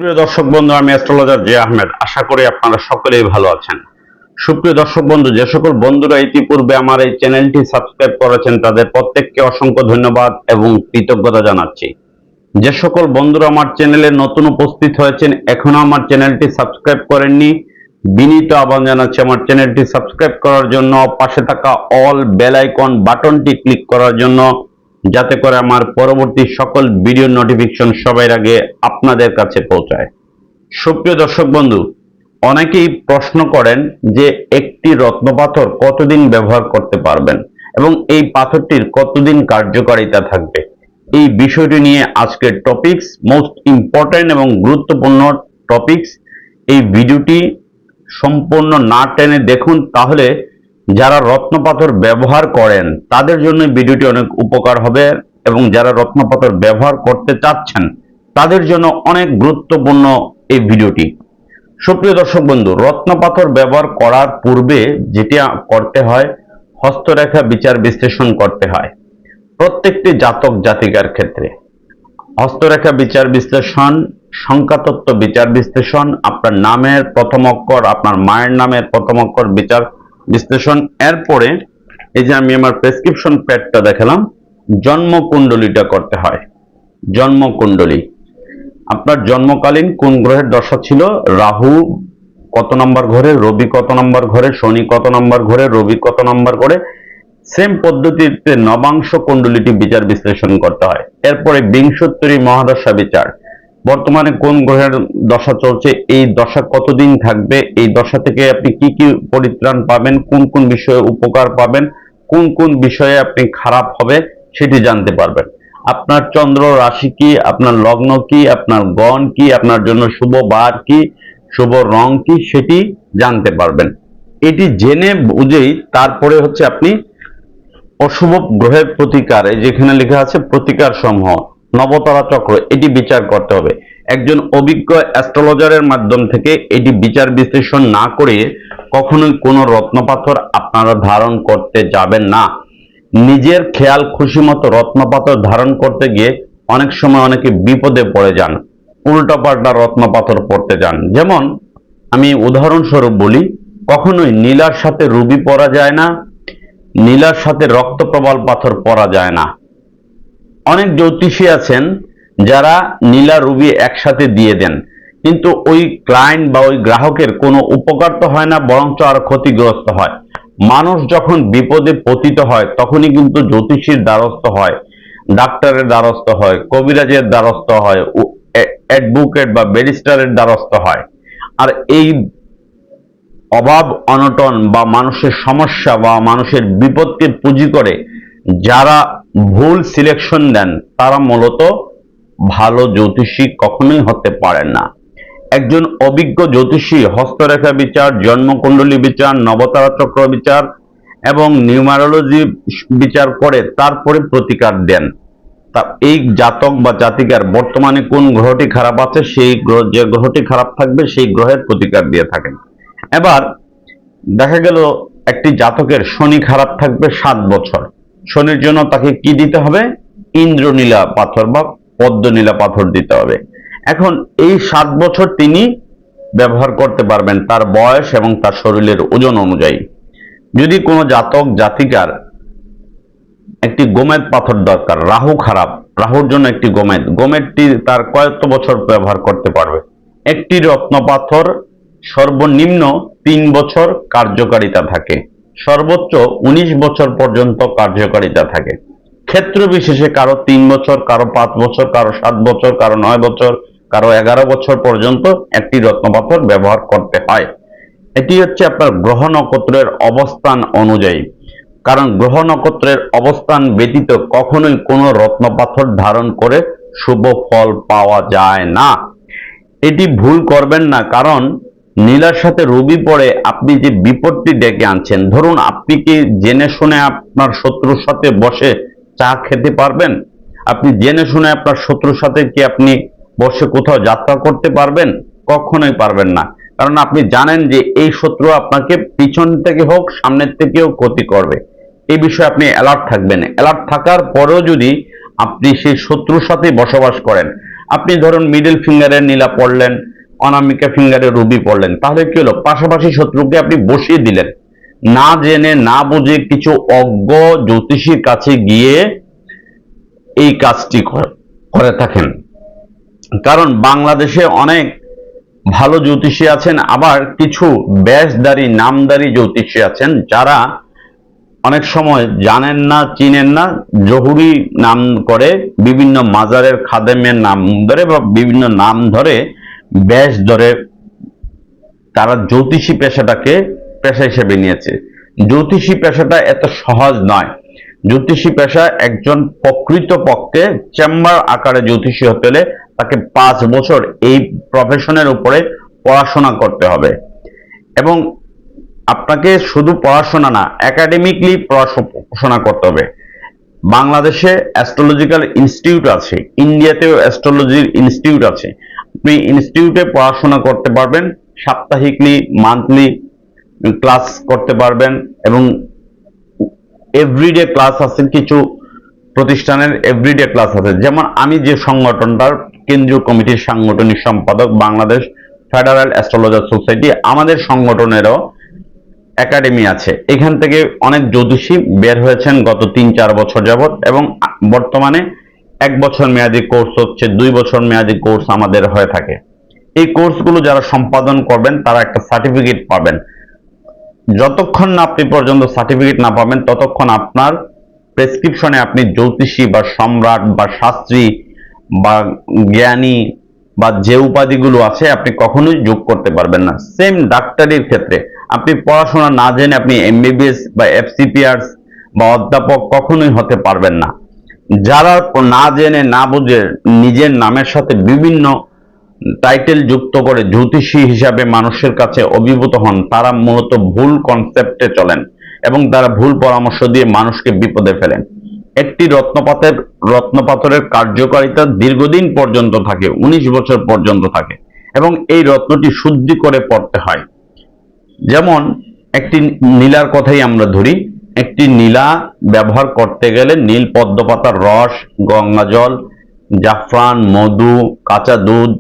প্রিয় দর্শক বন্ধু, আমি অ্যাস্ট্রোলজার জে আহমেদ। আশা করি আপনারা সকলেই ভালো আছেন। সুপ্রিয় দর্শক বন্ধু, যে সকল বন্ধুরা ইতিপূর্বে আমার এই চ্যানেলটি সাবস্ক্রাইব করেছেন তাদের প্রত্যেককে অসংখ্য ধন্যবাদ এবং কৃতজ্ঞতা জানাচ্ছি। যে সকল বন্ধুরা আমার চ্যানেলে নতুন উপস্থিত হয়েছেন, এখনো আমার চ্যানেলটি সাবস্ক্রাইব করেননি, বিনীত আহ্বান জানাচ্ছি আমার চ্যানেলটি সাবস্ক্রাইব করার জন্য, পাশে থাকা অল বেল আইকন বাটনটি ক্লিক করার জন্য, যাতে করে আমার পরবর্তী সকল ভিডিও নোটিফিকেশন সবার আগে আপনাদের কাছে পৌঁছায়। সুপ্রিয় দর্শক বন্ধু, অনেকেই প্রশ্ন করেন যে একটি রত্নপাথর কতদিন ব্যবহার করতে পারবেন এবং এই পাথরটির কতদিন কার্যকারিতা থাকবে, এই বিষয়টি নিয়ে আজকের টপিকস, মোস্ট ইম্পর্টেন্ট এবং গুরুত্বপূর্ণ টপিকস। এই ভিডিওটি সম্পূর্ণ না টেনে দেখুন, তাহলে যারা রত্নপাথর ব্যবহার করেন তাদের জন্য ভিডিওটি অনেক উপকার হবে এবং যারা রত্নপাথর ব্যবহার করতে চাচ্ছেন তাদের জন্য অনেক গুরুত্বপূর্ণ এই ভিডিওটি। সুপ্রিয় দর্শক বন্ধু, রত্নপাথর ব্যবহার করার পূর্বে যেটা করতে হয়, হস্তরেখা বিচার বিশ্লেষণ করতে হয় প্রত্যেকটি জাতক জাতিকার ক্ষেত্রে। হস্তরেখা বিচার বিশ্লেষণ, সংখ্যাতত্ত্ব বিচার বিশ্লেষণ, আপনার নামের প্রথম অক্ষর, আপনার মায়ের নামের প্রথম অক্ষর বিচার বিশ্লেষণ। এরপরে এই যে আমি আমার প্রেসক্রিপশন প্যাডটা দেখালাম, জন্মকুণ্ডলীটা করতে হয়। জন্মকুণ্ডলী, আপনার জন্মকালীন কোন গ্রহের দশা ছিল, রাহু কত নম্বর ঘরে, রবি কত নম্বর ঘরে, শনি কত নম্বর ঘরে, রবি কত নম্বর ঘরে, সেম পদ্ধতিতে নবাংশ কুণ্ডলীটি বিচার বিশ্লেষণ করতে হয়। এরপরে বিংশোত্তরী মহাদশা বিচার, বর্তমানে কোন গ্রহের দশা চলছে, এই দশা কতদিন থাকবে, এই দশা থেকে আপনি কি কি পরিত্রাণ পাবেন, কোন কোন বিষয়ে উপকার পাবেন, কোন কোন বিষয়ে আপনি খারাপ হবে সেটি জানতে পারবেন। আপনার চন্দ্র রাশি কি, আপনার লগ্ন কি, আপনার গণ কি, আপনার জন্য শুভ বার কি, শুভ রং কি, সেটি জানতে পারবেন। এটি জেনে বুঝেই তারপরে হচ্ছে আপনি অশুভ গ্রহের প্রতিকার, যেখানে লেখা আছে প্রতিকার সমূহ, নবতারা চক্র, এটি বিচার করতে হবে। একজন অভিজ্ঞ অ্যাস্ট্রোলজারের মাধ্যম থেকে এটি বিচার বিশ্লেষণ না করে কখনোই কোনো রত্নপাথর আপনারা ধারণ করতে যাবেন না। নিজের খেয়াল খুশি মতো রত্নপাথর ধারণ করতে গিয়ে অনেক সময় অনেকে বিপদে পড়ে যান, উল্টাপাল্টা রত্নপাথর পড়তে যান। যেমন আমি উদাহরণস্বরূপ বলি, কখনোই নীলার সাথে রুবি পরা যায় না, নীলার সাথে রক্তপ্রবাল পাথর পরা যায় না। অনেক জ্যোতিষী আছেন যারা নীলা রুবি একসাথে দিয়ে দেন, কিন্তু ওই ক্লায়েন্ট বা ওই গ্রাহকের কোনো উপকার তো হয় না, বরঞ্চ আর ক্ষতিগ্রস্ত হয়। মানুষ যখন বিপদে পতিত হয় তখনই কিন্তু জ্যোতিষীর দ্বারস্থ হয়, ডাক্তারের দ্বারস্থ হয়, কবিরাজের দ্বারস্থ হয়, অ্যাডভোকেট বা ব্যারিস্টারের দ্বারস্থ হয়। আর এই অভাব অনটন বা মানুষের সমস্যা বা মানুষের বিপদকে পুঁজি করে যারা ভুল সিলেকশন দেন তারা মূলত ভালো জ্যোতিষী কখনোই হতে পারেন না। একজন অভিজ্ঞ জ্যোতিষী হস্তরেখা বিচার, জন্মকুণ্ডলী বিচার, নবতারা চক্র বিচার এবং নিউমারোলজি বিচার করে তারপরে প্রতিকার দেন। তা এই জাতক বা জাতিকার বর্তমানে কোন গ্রহটি খারাপ আছে, সেই গ্রহ, যে গ্রহটি খারাপ থাকবে সেই গ্রহের প্রতিকার দিয়ে থাকেন। এবার দেখা গেল একটি জাতকের শনি খারাপ থাকবে 7 বছর, শনির জন্য তাকে কি দিতে হবে, ইন্দ্রনীলা পাথর বা পদ্মনীলা পাথর দিতে হবে। এখন এই 7 বছর তিনি ব্যবহার করতে পারবেন তার বয়স এবং তার শরীরের ওজন অনুযায়ী। যদি কোনো জাতক জাতিকার একটি গোমেদ পাথর দরকার, রাহু খারাপ, রাহুর জন্য একটি গোমেদটি তার কয়েক বছর ব্যবহার করতে পারবে। একটি রত্ন পাথর সর্বনিম্ন 3 বছর কার্যকারিতা থাকে, সর্বোচ্চ 19 বছর পর্যন্ত কার্যকারিতা থাকে। ক্ষেত্র বিশেষে কারো 3 বছর, কারো 5 বছর, কারো 7 বছর, কারো 9 বছর, কারো 11 বছর পর্যন্ত একটি রত্নপাথর ব্যবহার করতে হয়। এটি হচ্ছে আপনার গ্রহ নক্ষত্রের অবস্থান অনুযায়ী, কারণ গ্রহ নক্ষত্রের অবস্থান ব্যতীত কখনোই কোনো রত্নপাথর ধারণ করে শুভ ফল পাওয়া যায় না। এটি ভুল করবেন না, কারণ নীলার সাথে রবি পড়ে আপনি যে বিপদটি ডেকে আনছেন, ধরুন আপনি কি জেনে শুনে আপনার শত্রুর সাথে বসে চা খেতে পারবেন? আপনি জেনে শুনে আপনার শত্রুর সাথে কি আপনি বসে কোথাও যাত্রা করতে পারবেন? কখনোই পারবেন না, কারণ আপনি জানেন যে এই শত্রু আপনাকে পিছন থেকে হোক সামনের থেকেও ক্ষতি করবে। এই বিষয়ে আপনি অ্যালার্ট থাকবেন। অ্যালার্ট থাকার পরেও যদি আপনি সেই শত্রুর সাথে বসবাস করেন, আপনি ধরুন মিডল ফিঙ্গারের নীলা পড়লেন, অনামিকা ফিঙ্গারের রুবি পড়লেন, তাহলে কি হলো, পাশাপাশি শত্রুকে আপনি বসিয়ে দিলেন। না জেনে না বুঝে কিছু অজ্ঞ জ্যোতিষীর কাছে গিয়ে এই কাজটি করে থাকেন। কারণ বাংলাদেশে অনেক ভালো জ্যোতিষী আছেন, আবার কিছু ব্যাসদারি নামদারি জ্যোতিষী আছেন যারা অনেক সময় জানেন না, চিনেন না, জহুরি নাম করে, বিভিন্ন মাজারের খাদেমের নাম ধরে বা বিভিন্ন নাম ধরে, ব্যাস ধরে তারা জ্যোতিষী পেশাটাকে পেশা হিসেবে নিয়েছে। জ্যোতিষী পেশাটা এত সহজ নয়। জ্যোতিষী পেশা একজন প্রকৃতপক্ষে চেম্বার আকারে জ্যোতিষী হতে হলে তাকে 5 বছর এই প্রফেশনের উপরে পড়াশোনা করতে হবে, এবং আপনাকে শুধু পড়াশোনা না, একাডেমিকলি পড়াশোনা করতে হবে। বাংলাদেশে অ্যাস্ট্রোলজিক্যাল ইনস্টিটিউট আছে, ইন্ডিয়াতেও অ্যাস্ট্রোলজির ইনস্টিটিউট আছে। আপনি ইনস্টিটিউটে পড়াশোনা করতে পারবেন, সাপ্তাহিকলি মান্থলি ক্লাস করতে পারবেন, এবং এভরিডে ক্লাস আছে, কিছু প্রতিষ্ঠানের এভরিডে ক্লাস আছে। যেমন আমি যে সংগঠনটার কেন্দ্রীয় কমিটির সাংগঠনিক সম্পাদক, বাংলাদেশ ফেডারেল অ্যাস্ট্রোলজার সোসাইটি, আমাদের সংগঠনেরও একাডেমি আছে। এখান থেকে অনেক জ্যোতিষী বের হয়েছেন গত 3-4 বছর যাবত, এবং বর্তমানে 1 বছর মেয়াদী কোর্স হচ্ছে, 2 বছর মেয়াদী কোর্স আমাদের হয়ে থাকে। এই কোর্সগুলো যারা সম্পাদন করবেন তারা একটা সার্টিফিকেট পাবেন। যতক্ষণ না আপনি পর্যন্ত সার্টিফিকেট না পাবেন ততক্ষণ আপনার প্রেসক্রিপশনে আপনি জ্যোতিষী বা সম্রাট বা শাস্ত্রী বা জ্ঞানী বা যে উপাধিগুলো আছে আপনি কখনোই যোগ করতে পারবেন না। সেম ডাক্তারির ক্ষেত্রে আপনি পড়াশোনা না জেনে আপনি এমবিবিএস বা এফসিপিআরস বা অধ্যাপক কখনোই হতে পারবেন না। যারা না জেনে না বুঝে নিজের নামের সাথে বিভিন্ন টাইটেল যুক্ত করে জ্যোতিষী হিসাবে মানুষের কাছে অভিভূত হন, তারা মূলত ভুল কনসেপ্টে চলেন এবং তারা ভুল পরামর্শ দিয়ে মানুষকে বিপদে ফেলেন। একটি রত্নপাথরের কার্যকারিতা দীর্ঘদিন পর্যন্ত থাকে, 19 বছর পর্যন্ত থাকে, এবং এই রত্নটি শুদ্ধি করে পড়তে হয়। যেমন একটি নীলার কথাই আমরা ধরি, একটি নীলা ব্যবহার করতে গেলে নীল পদ্ম পাতার রস, গঙ্গা জল, জাফরান, মধু, কাঁচা দুধ,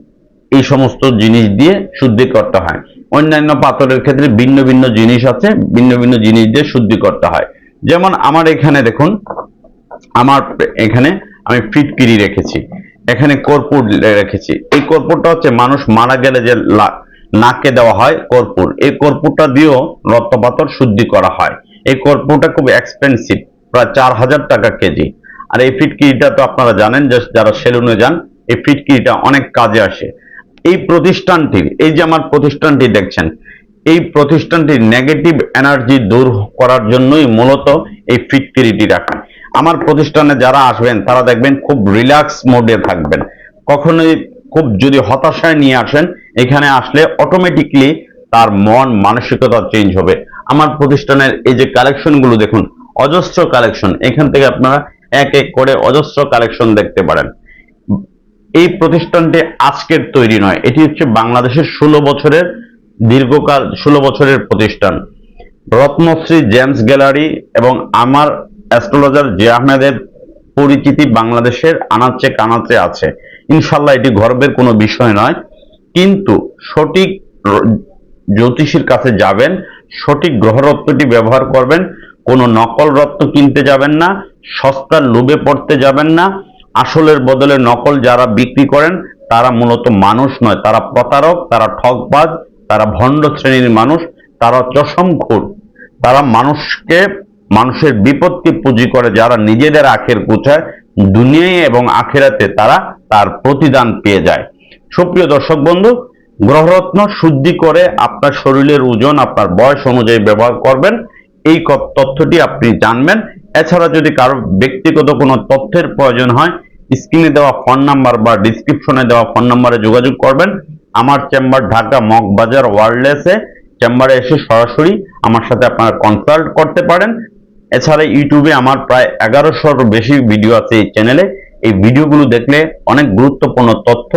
এই সমস্ত জিনিস দিয়ে শুদ্ধি করতে হয়। অন্যান্য পাথরের ক্ষেত্রে ভিন্ন ভিন্ন জিনিস আছে, ভিন্ন ভিন্ন জিনিস দিয়ে শুদ্ধি করতে হয়। যেমন আমার এখানে দেখুন, আমার এখানে আমি ফিটকিরি রেখেছি, এখানে কর্পূর রেখেছি। এই কর্পূরটা হচ্ছে মানুষ মারা গেলে যে নাকে দেওয়া হয় কর্পূর, এই কর্পূরটা দিয়েও রত্নপাথর শুদ্ধি করা হয়। এই কর্পূরটা খুব এক্সপেন্সিভ, প্রায় 4000 টাকা কেজি। আর এই ফিটকিরিটা তো আপনারা জানেন, যে যারা সেলুনে যান, এই ফিটকিরিটা অনেক কাজে আসে। এই প্রতিষ্ঠানটির, এই যে আমার প্রতিষ্ঠানটি দেখছেন, এই প্রতিষ্ঠানটির নেগেটিভ এনার্জি দূর করার জন্যই মূলত এই ফিটকিরিটি রাখা। আমার প্রতিষ্ঠানে যারা আসবেন তারা দেখবেন খুব রিল্যাক্স মোডে থাকবেন। কখনোই খুব যদি হতাশায় নিয়ে আসেন, এখানে আসলে অটোমেটিকলি তার মন মানসিকতা চেঞ্জ হবে। আমার প্রতিষ্ঠানের এই যে কালেকশনগুলো দেখুন, অজস্র কালেকশন, এখান থেকে আপনারা এক এক করে অজস্র কালেকশন দেখতে পারেন। এই প্রতিষ্ঠানটি আজকের তৈরি নয়, এটি হচ্ছে বাংলাদেশের 16 বছরের দীর্ঘকাল, 16 বছরের প্রতিষ্ঠান। রত্নশ্রী জেমস গ্যালারি এবং আমার অ্যাস্ট্রোলজার জে আহমেদের পরিচিতি বাংলাদেশের আনাচে কানাচে আছে। ইনশাল্লাহ এটি গর্বের কোনো বিষয় নয়, কিন্তু সঠিক জ্যোতিষীর কাছে যাবেন, সঠিক গ্রহরত্নটি ব্যবহার করবেন, কোনো নকল রত্ন কিনতে যাবেন না, সস্তার লোভে পড়তে যাবেন না। আসলের বদলে নকল যারা বিক্রি করেন তারা মূলত মানুষ নয়, তারা প্রতারক, তারা ঠকবাজ, তারা ভণ্ড শ্রেণীর মানুষ, তারা চশমখোর, তারা মানুষের বিপত্তি পুঁজি করে, যারা নিজেদের আখের কুচায় দুনিয়ায় এবং আখেরাতে তারা তার প্রতিদান পেয়ে যায়। সুপ্রিয় দর্শক বন্ধু, গ্রহরত্ন শুদ্ধি করে আপনার শরীরের ওজন আপনার বয়স অনুযায়ী ব্যবহার করবেন, এই তথ্যটি আপনি জানবেন। এছাড়া যদি কারো ব্যক্তিগত কোনো তথ্যের প্রয়োজন হয়, স্ক্রিনে দেওয়া ফোন নাম্বার বা ডিসক্রিপশনে দেওয়া ফোন নাম্বারে যোগাযোগ করবেন। আমার চেম্বার ঢাকা মগবাজার ওয়ারলেসে, চেম্বারে এসে সরাসরি আমার সাথে আপনারা কনসাল্ট করতে পারেন। এছাড়া ইউটিউবে আমার প্রায় 1100-র বেশি ভিডিও আছে এই চ্যানেলে। এই ভিডিওগুলো দেখলে অনেক গুরুত্বপূর্ণ তথ্য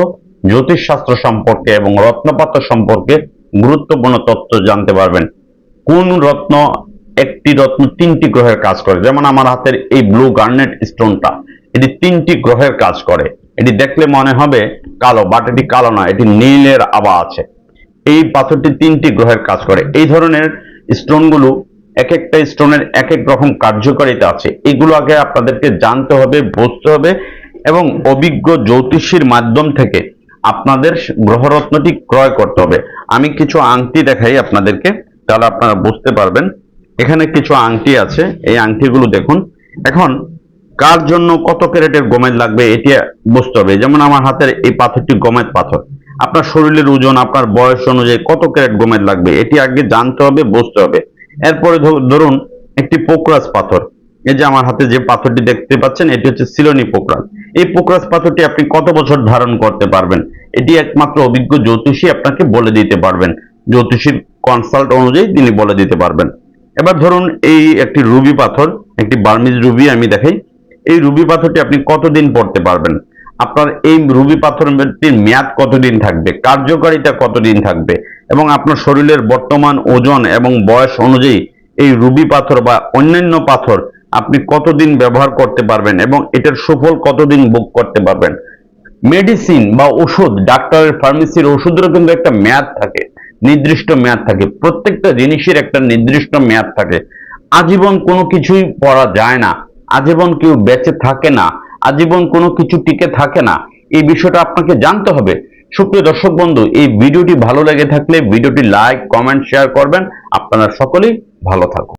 জ্যোতিষশাস্ত্র সম্পর্কে এবং রত্নপাথর সম্পর্কে গুরুত্বপূর্ণ তথ্য জানতে পারবেন। কোন রত্ন, একটি রত্ন 3টি গ্রহের কাজ করে। যেমন আমার হাতের এই ব্লু গার্নেট স্টোনটা, এটি 3টি গ্রহের কাজ করে। এটি দেখলে মনে হবে কালো, বাট এটি কালো নয়, এটি নীলের আভা আছে। এই পাথরটি 3টি গ্রহের কাজ করে। এই ধরনের স্টোনগুলো এক একটা স্টোনের এক এক রকম কার্যকারিতা আছে। এগুলো আগে আপনাদেরকে জানতে হবে, বুঝতে হবে এবং অভিজ্ঞ জ্যোতিষীর মাধ্যম থেকে আপনাদের গ্রহরত্নটি ক্রয় করতে হবে। আমি কিছু আংটি দেখাই আপনাদেরকে, তাহলে আপনারা বুঝতে পারবেন। এখানে কিছু আংটি আছে, এই আংটিগুলো দেখুন। এখন কার জন্য কত ক্যারেটের গোমেদ লাগবে এটি বুঝতে হবে। যেমন আমার হাতের এই পাথরটি গোমেদ পাথর। আপনার শরীরের ওজন, আপনার বয়স অনুযায়ী কত ক্যারেট গোমেদ লাগবে এটি আগে জানতে হবে, বুঝতে হবে। এরপরে ধরুন একটি পোকরাজ পাথর। এই যে আমার হাতে যে পাথরটি দেখতে পাচ্ছেন, এটি হচ্ছে সিলোনি পোকরাজ। এই পোকরাজ পাথরটি আপনি কত বছর ধারণ করতে পারবেন এটি একমাত্র অভিজ্ঞ জ্যোতিষী আপনাকে বলে দিতে পারবেন। জ্যোতিষীর কনসাল্ট অনুযায়ী তিনি বলে দিতে পারবেন। এবার ধরুন এই একটি রুবি পাথর, একটি বার্মিজ রুবি আমি দেখাই। এই রুবি পাথরটি আপনি কতদিন পড়তে পারবেন, আপনার এই রুবি পাথরটির মেয়াদ কতদিন থাকবে, কার্যকারিতা কতদিন থাকবে এবং আপনার শরীরের বর্তমান ওজন এবং বয়স অনুযায়ী এই রুবি পাথর বা অন্যান্য পাথর আপনি কতদিন ব্যবহার করতে পারবেন এবং এটার সুফল কতদিন ভোগ করতে পারবেন। মেডিসিন বা ওষুধ, ডাক্তারের ফার্মেসির ওষুধেরও কিন্তু একটা মেয়াদ থাকে, নির্দিষ্ট মেয়াদ থাকে। প্রত্যেকটা জিনিসের একটা নির্দিষ্ট মেয়াদ থাকে। আজীবন কোনো কিছুই পড়া যায় না, আজীবন কেউ বেঁচে থাকে না, আজীবন কোনো কিছু টিকে থাকে না। এই বিষয়টা আপনাকে জানতে হবে। সুপ্রিয় দর্শক বন্ধু, এই ভিডিওটি ভালো লেগে থাকলে ভিডিওটি লাইক, কমেন্ট, শেয়ার করবেন। আপনারা সকলেই ভালো থাকুন।